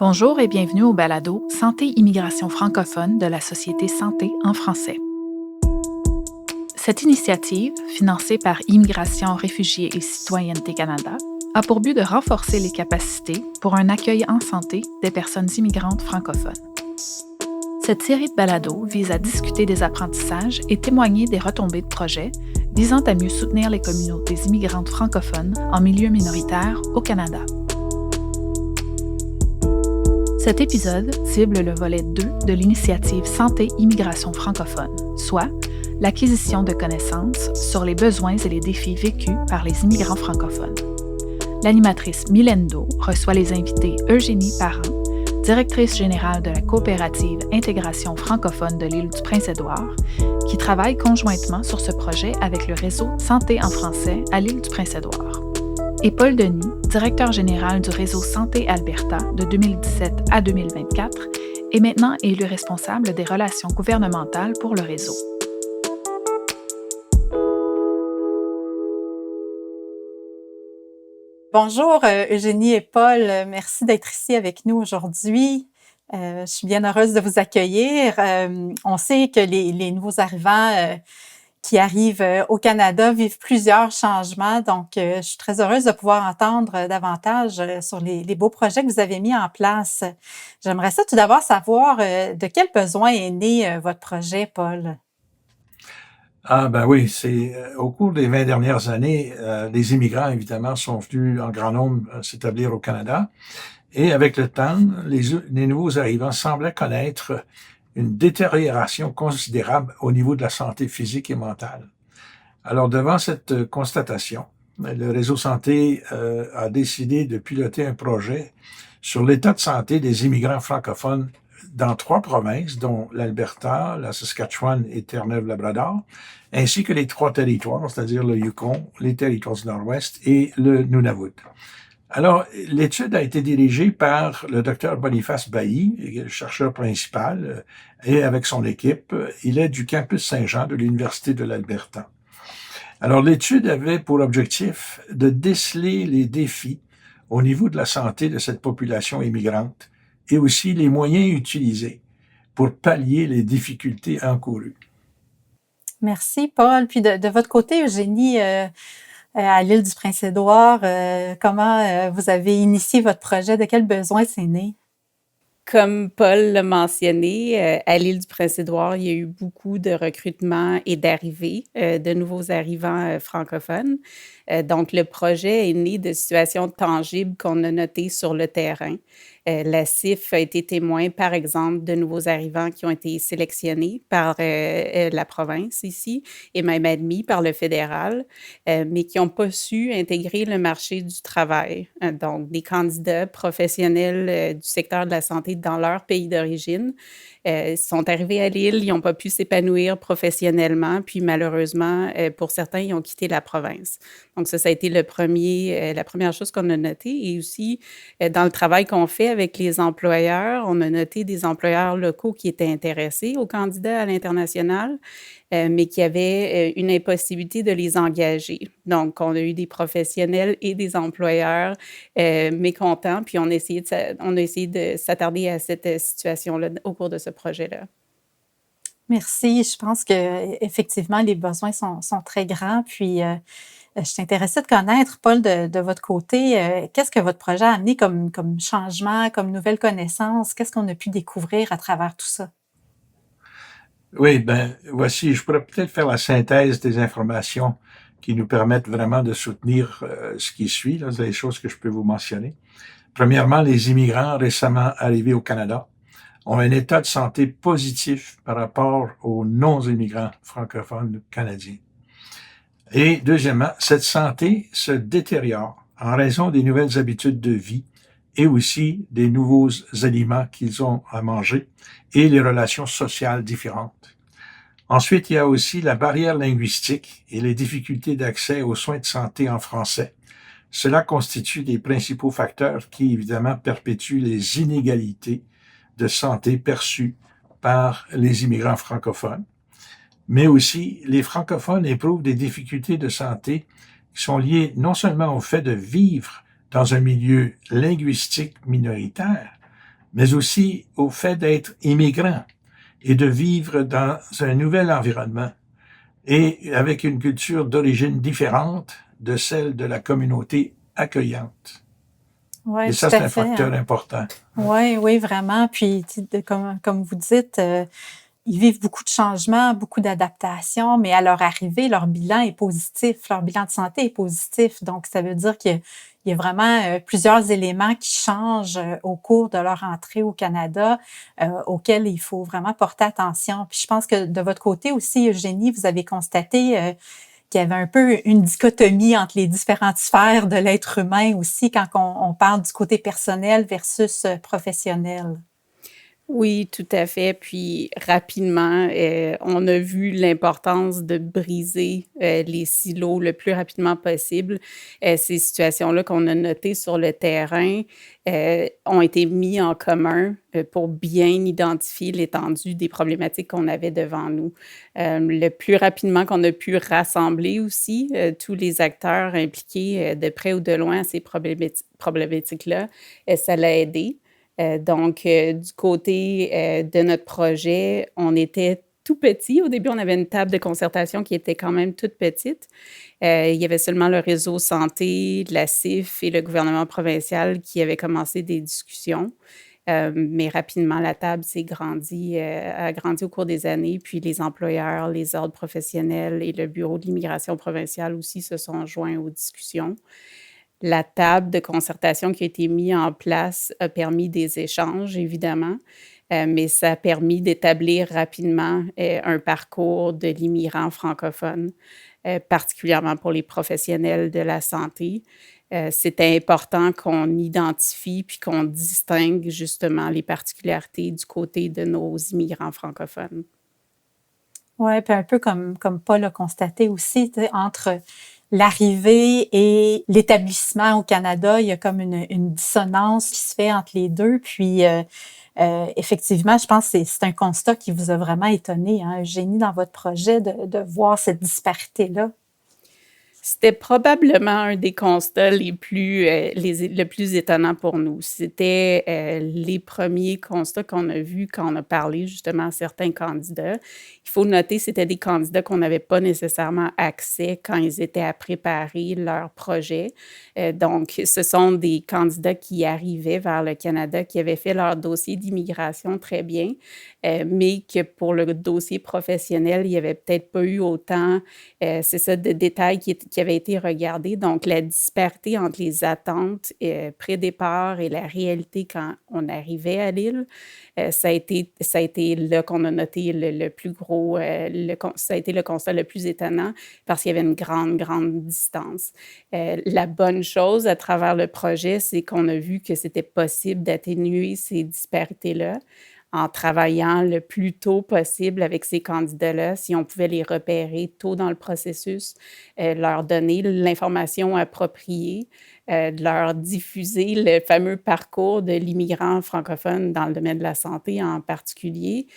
Bonjour et bienvenue au balado Santé Immigration francophone de la Société Santé en français. Cette initiative, financée par Immigration, Réfugiés et Citoyenneté Canada, a pour but de renforcer les capacités pour un accueil en santé des personnes immigrantes francophones. Cette série de balados vise à discuter des apprentissages et témoigner des retombées de projets visant à mieux soutenir les communautés immigrantes francophones en milieu minoritaire au Canada. Cet épisode cible le volet 2 de l'initiative Santé Immigration francophone, soit l'acquisition de connaissances sur les besoins et les défis vécus par les immigrants francophones. L'animatrice Mylène Do reçoit les invités Eugénie Parent, directrice générale de la coopérative Intégration francophone de l'île du Prince-Édouard, qui travaille conjointement sur ce projet avec le réseau Santé en français à l'île du Prince-Édouard, et Paul Denis, directeur général du réseau Santé Alberta de 2017 à 2024 et maintenant élu responsable des relations gouvernementales pour le réseau. Bonjour Eugénie et Paul, merci d'être ici avec nous aujourd'hui. Je suis bien heureuse de vous accueillir. On sait que les nouveaux arrivants qui arrivent au Canada vivent plusieurs changements, donc je suis très heureuse de pouvoir entendre davantage sur les beaux projets que vous avez mis en place. J'aimerais ça tout d'abord savoir de quel besoin est né votre projet, Paul? Ah ben oui, c'est au cours des 20 dernières années, les immigrants évidemment sont venus en grand nombre s'établir au Canada, et avec le temps, les nouveaux arrivants semblaient connaître une détérioration considérable au niveau de la santé physique et mentale. Alors devant cette constatation, le réseau santé a décidé de piloter un projet sur l'état de santé des immigrants francophones dans 3 provinces, dont l'Alberta, la Saskatchewan et Terre-Neuve-Labrador, ainsi que les 3 territoires, c'est-à-dire le Yukon, les territoires du Nord-Ouest et le Nunavut. Alors, l'étude a été dirigée par le docteur Boniface Bailly, le chercheur principal, et avec son équipe. Il est du campus Saint-Jean de l'Université de l'Alberta. Alors, l'étude avait pour objectif de déceler les défis au niveau de la santé de cette population immigrante et aussi les moyens utilisés pour pallier les difficultés encourues. Merci, Paul. Puis de votre côté, Eugénie, à l'île du Prince-Édouard, comment vous avez initié votre projet? De quel besoin c'est né? Comme Paul l'a mentionné, à l'île du Prince-Édouard, il y a eu beaucoup de recrutements et d'arrivées de nouveaux arrivants francophones. Donc, le projet est né de situations tangibles qu'on a notées sur le terrain. La CIF a été témoin, par exemple, de nouveaux arrivants qui ont été sélectionnés par la province ici et même admis par le fédéral, mais qui n'ont pas su intégrer le marché du travail. Donc, des candidats professionnels du secteur de la santé dans leur pays d'origine sont arrivés à l'île, ils n'ont pas pu s'épanouir professionnellement, puis malheureusement, pour certains, ils ont quitté la province. Donc ça a été la première chose qu'on a notée. Et aussi, dans le travail qu'on fait avec les employeurs, on a noté des employeurs locaux qui étaient intéressés aux candidats à l'international, mais qui avaient une impossibilité de les engager. Donc, on a eu des professionnels et des employeurs mécontents, puis on a essayé de s'attarder à cette situation-là au cours de ce projet-là. Merci. Je pense que effectivement les besoins sont très grands. Puis, je suis intéressée de connaître, Paul, de votre côté, qu'est-ce que votre projet a amené comme changement, comme nouvelle connaissance? Qu'est-ce qu'on a pu découvrir à travers tout ça? Oui, ben voici, je pourrais peut-être faire la synthèse des informations qui nous permettent vraiment de soutenir ce qui suit. Là, c'est les choses que je peux vous mentionner. Premièrement, les immigrants récemment arrivés au Canada ont un état de santé positif par rapport aux non-immigrants francophones canadiens. Et deuxièmement, cette santé se détériore en raison des nouvelles habitudes de vie et aussi des nouveaux aliments qu'ils ont à manger et les relations sociales différentes. Ensuite, il y a aussi la barrière linguistique et les difficultés d'accès aux soins de santé en français. Cela constitue des principaux facteurs qui, évidemment, perpétuent les inégalités de santé perçues par les immigrants francophones. Mais aussi, les francophones éprouvent des difficultés de santé qui sont liées non seulement au fait de vivre dans un milieu linguistique minoritaire, mais aussi au fait d'être immigrant et de vivre dans un nouvel environnement et avec une culture d'origine différente de celle de la communauté accueillante. Ouais, Et ça, tout c'est à un fait, facteur hein. important. Oui, oui, vraiment. Puis, comme vous dites, ils vivent beaucoup de changements, beaucoup d'adaptations, mais à leur arrivée, leur bilan est positif, leur bilan de santé est positif. Donc, ça veut dire qu'il y a vraiment plusieurs éléments qui changent au cours de leur entrée au Canada, auxquels il faut vraiment porter attention. Puis, je pense que de votre côté aussi, Eugénie, vous avez constaté qu'il y avait un peu une dichotomie entre les différentes sphères de l'être humain aussi quand on parle du côté personnel versus professionnel. Oui, tout à fait. Puis rapidement, on a vu l'importance de briser les silos le plus rapidement possible. Ces situations-là qu'on a notées sur le terrain ont été mis en commun pour bien identifier l'étendue des problématiques qu'on avait devant nous. Le plus rapidement qu'on a pu rassembler aussi tous les acteurs impliqués de près ou de loin à ces problématiques-là, ça l'a aidé. Donc, du côté de notre projet, on était tout petit. Au début, on avait une table de concertation qui était quand même toute petite. Il y avait seulement le réseau santé, la CIF et le gouvernement provincial qui avaient commencé des discussions. Mais rapidement, la table a grandi au cours des années. Puis les employeurs, les ordres professionnels et le Bureau de l'immigration provinciale aussi se sont joints aux discussions. La table de concertation qui a été mise en place a permis des échanges, évidemment, mais ça a permis d'établir rapidement un parcours de l'immigrant francophone, particulièrement pour les professionnels de la santé. C'était important qu'on identifie puis qu'on distingue justement les particularités du côté de nos immigrants francophones. Oui, puis un peu comme Paul a constaté aussi, entre l'arrivée et l'établissement au Canada, il y a comme une dissonance qui se fait entre les deux. Puis, effectivement, je pense que c'est un constat qui vous a vraiment étonné, hein, Eugénie, dans votre projet, de voir cette disparité-là. C'était probablement un des constats le plus étonnant pour nous. C'était les premiers constats qu'on a vus quand on a parlé justement à certains candidats. Il faut noter, c'était des candidats qu'on n'avait pas nécessairement accès quand ils étaient à préparer leur projet. Donc, ce sont des candidats qui arrivaient vers le Canada, qui avaient fait leur dossier d'immigration très bien, mais que pour le dossier professionnel, il n'y avait peut-être pas eu autant, de détails qui avaient été regardés. Donc, la disparité entre les attentes pré-départ et la réalité quand on arrivait à l'île, ça a été là qu'on a noté le plus gros, ça a été le constat le plus étonnant parce qu'il y avait une grande, grande distance. La bonne chose à travers le projet, c'est qu'on a vu que c'était possible d'atténuer ces disparités-là en travaillant le plus tôt possible avec ces candidats-là, si on pouvait les repérer tôt dans le processus, leur donner l'information appropriée, de leur diffuser le fameux parcours de l'immigrant francophone dans le domaine de la santé en particulier,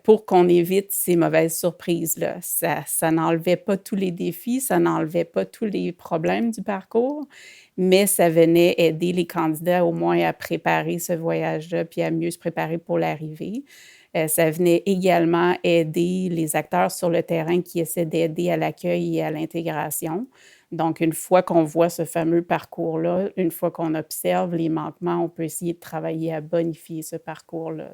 pour qu'on évite ces mauvaises surprises-là. Ça n'enlevait pas tous les défis, ça n'enlevait pas tous les problèmes du parcours, mais ça venait aider les candidats au moins à préparer ce voyage-là puis à mieux se préparer pour l'arrivée. Ça venait également aider les acteurs sur le terrain qui essaient d'aider à l'accueil et à l'intégration. Donc, une fois qu'on voit ce fameux parcours-là, une fois qu'on observe les manquements, on peut essayer de travailler à bonifier ce parcours-là.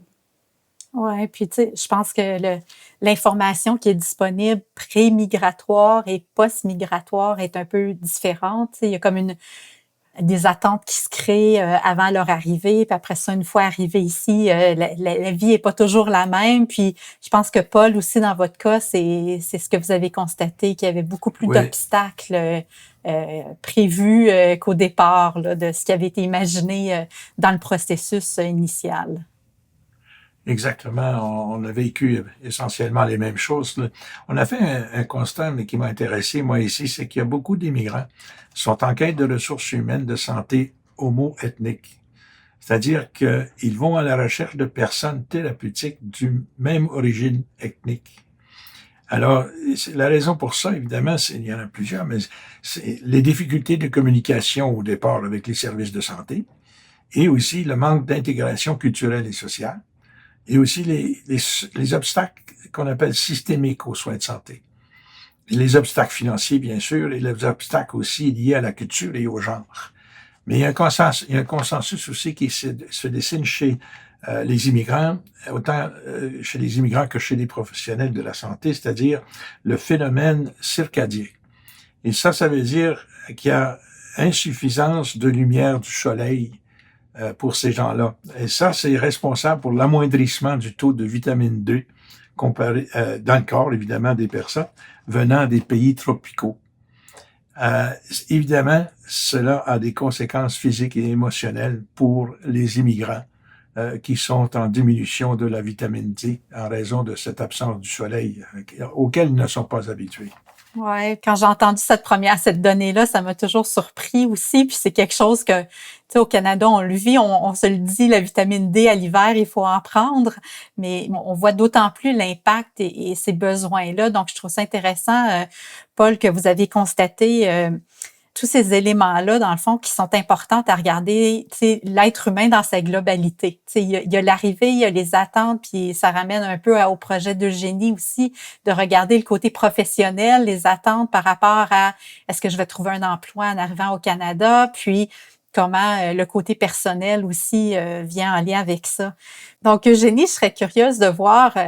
Oui, puis tu sais, je pense que l'information qui est disponible pré-migratoire et post-migratoire est un peu différente. Tu sais, il y a comme des attentes qui se créent avant leur arrivée, puis après ça, une fois arrivé ici, la vie est pas toujours la même. Puis je pense que Paul aussi, dans votre cas, c'est ce que vous avez constaté, qu'il y avait beaucoup plus d'obstacles prévus qu'au départ, là, de ce qui avait été imaginé dans le processus initial. Exactement. On a vécu essentiellement les mêmes choses. On a fait un constat qui m'a intéressé, moi, ici, c'est qu'il y a beaucoup d'immigrants qui sont en quête de ressources humaines de santé homo-ethniques. C'est-à-dire qu'ils vont à la recherche de personnes thérapeutiques d'une même origine ethnique. Alors, la raison pour ça, évidemment, il y en a plusieurs, mais c'est les difficultés de communication au départ avec les services de santé. et aussi le manque d'intégration culturelle et sociale, et aussi les obstacles qu'on appelle systémiques aux soins de santé. Les obstacles financiers, bien sûr, et les obstacles aussi liés à la culture et au genre. Mais il y a un consensus aussi qui se dessine chez les immigrants, autant chez les immigrants que chez les professionnels de la santé, c'est-à-dire le phénomène circadien. Et ça veut dire qu'il y a insuffisance de lumière du soleil pour ces gens-là. Et ça, c'est responsable pour l'amoindrissement du taux de vitamine D comparé dans le corps, évidemment, des personnes venant des pays tropicaux. Évidemment, cela a des conséquences physiques et émotionnelles pour les immigrants qui sont en diminution de la vitamine D en raison de cette absence du soleil auquel ils ne sont pas habitués. Ouais, quand j'ai entendu cette donnée-là, ça m'a toujours surpris aussi. Puis c'est quelque chose que, tu sais, au Canada, on le vit, on se le dit, la vitamine D à l'hiver, il faut en prendre. Mais on voit d'autant plus l'impact et ces besoins-là. Donc, je trouve ça intéressant, Paul, que vous avez constaté tous ces éléments-là, dans le fond, qui sont importants à regarder, tu sais, l'être humain dans sa globalité. Tu sais, il y a l'arrivée, il y a les attentes, puis ça ramène un peu au projet d'Eugénie aussi, de regarder le côté professionnel, les attentes par rapport à est-ce que je vais trouver un emploi en arrivant au Canada, puis comment le côté personnel aussi vient en lien avec ça. Donc, Eugénie, je serais curieuse de voir, tu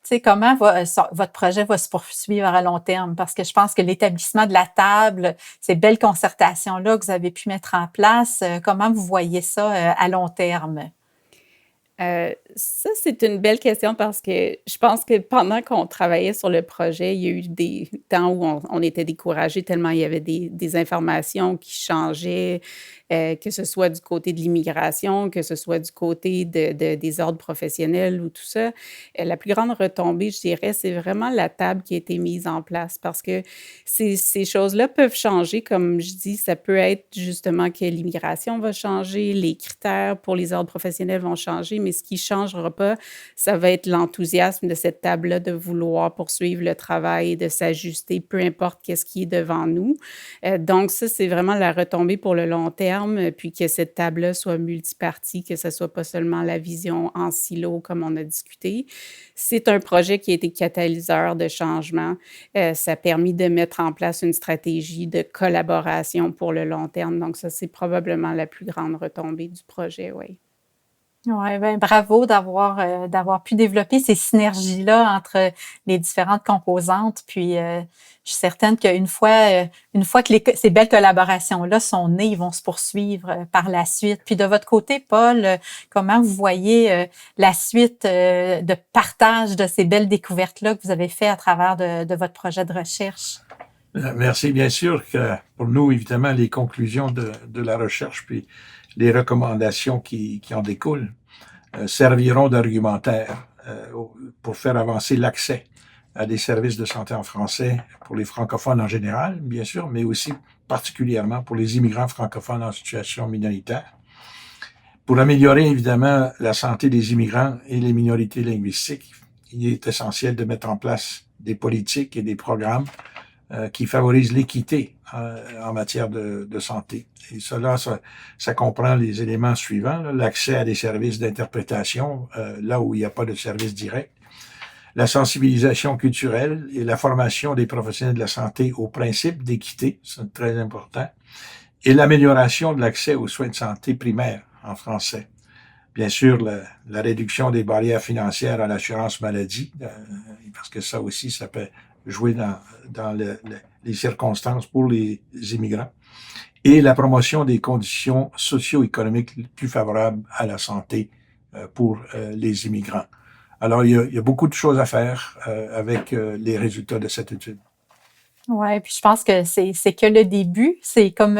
sais, comment votre projet va se poursuivre à long terme, parce que je pense que l'établissement de la table, ces belles concertations-là que vous avez pu mettre en place, comment vous voyez ça à long terme? Ça, c'est une belle question parce que je pense que pendant qu'on travaillait sur le projet, il y a eu des temps où on était découragés tellement il y avait des informations qui changeaient, que ce soit du côté de l'immigration, que ce soit du côté des ordres professionnels ou tout ça. La plus grande retombée, je dirais, c'est vraiment la table qui a été mise en place parce que ces choses-là peuvent changer. Comme je dis, ça peut être justement que l'immigration va changer, les critères pour les ordres professionnels vont changer, mais ce qui ne changera pas, ça va être l'enthousiasme de cette table-là de vouloir poursuivre le travail, de s'ajuster, peu importe qu'est-ce qui est devant nous. Donc ça, c'est vraiment la retombée pour le long terme, puis que cette table-là soit multipartie, que ce ne soit pas seulement la vision en silo comme on a discuté. C'est un projet qui a été catalyseur de changement. Ça a permis de mettre en place une stratégie de collaboration pour le long terme. Donc ça, c'est probablement la plus grande retombée du projet, oui. Ouais, ben bravo d'avoir pu développer ces synergies-là entre les différentes composantes. Puis, je suis certaine qu'une fois que ces belles collaborations-là sont nées, ils vont se poursuivre par la suite. Puis, de votre côté, Paul, comment vous voyez la suite de partage de ces belles découvertes-là que vous avez fait à travers de votre projet de recherche? Merci. Bien sûr que pour nous, évidemment, les conclusions de la recherche puis les recommandations qui en découlent serviront d'argumentaire pour faire avancer l'accès à des services de santé en français pour les francophones en général, bien sûr, mais aussi particulièrement pour les immigrants francophones en situation minoritaire. Pour améliorer, évidemment, la santé des immigrants et les minorités linguistiques, il est essentiel de mettre en place des politiques et des programmes qui favorisent l'équité en matière de santé. Et cela, ça comprend les éléments suivants, l'accès à des services d'interprétation, là où il n'y a pas de service direct, la sensibilisation culturelle et la formation des professionnels de la santé aux principes d'équité, c'est très important, et l'amélioration de l'accès aux soins de santé primaires en français. Bien sûr, la réduction des barrières financières à l'assurance maladie, parce que ça aussi, ça peut jouer dans les circonstances pour les immigrants, et la promotion des conditions socio-économiques plus favorables à la santé pour les immigrants. Alors, il y a beaucoup de choses à faire avec les résultats de cette étude. Ouais, puis je pense que c'est que le début. C'est comme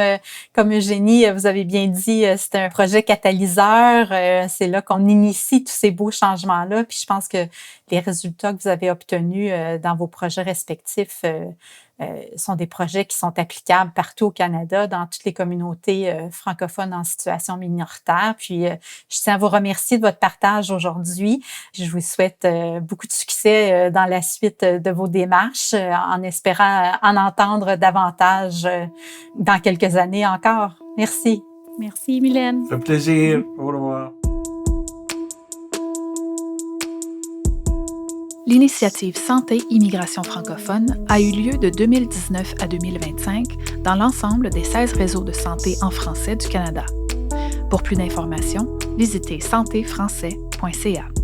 Eugénie, vous avez bien dit, c'est un projet catalyseur. C'est là qu'on initie tous ces beaux changements-là. Puis je pense que les résultats que vous avez obtenus dans vos projets respectifs sont des projets qui sont applicables partout au Canada, dans toutes les communautés francophones en situation minoritaire. Puis, je tiens à vous remercier de votre partage aujourd'hui. Je vous souhaite beaucoup de succès dans la suite de vos démarches, en espérant en entendre davantage dans quelques années encore. Merci. Merci, Mylène. Ça fait plaisir. Au revoir. L'initiative Santé Immigration francophone a eu lieu de 2019 à 2025 dans l'ensemble des 16 réseaux de santé en français du Canada. Pour plus d'informations, visitez santéfrançais.ca.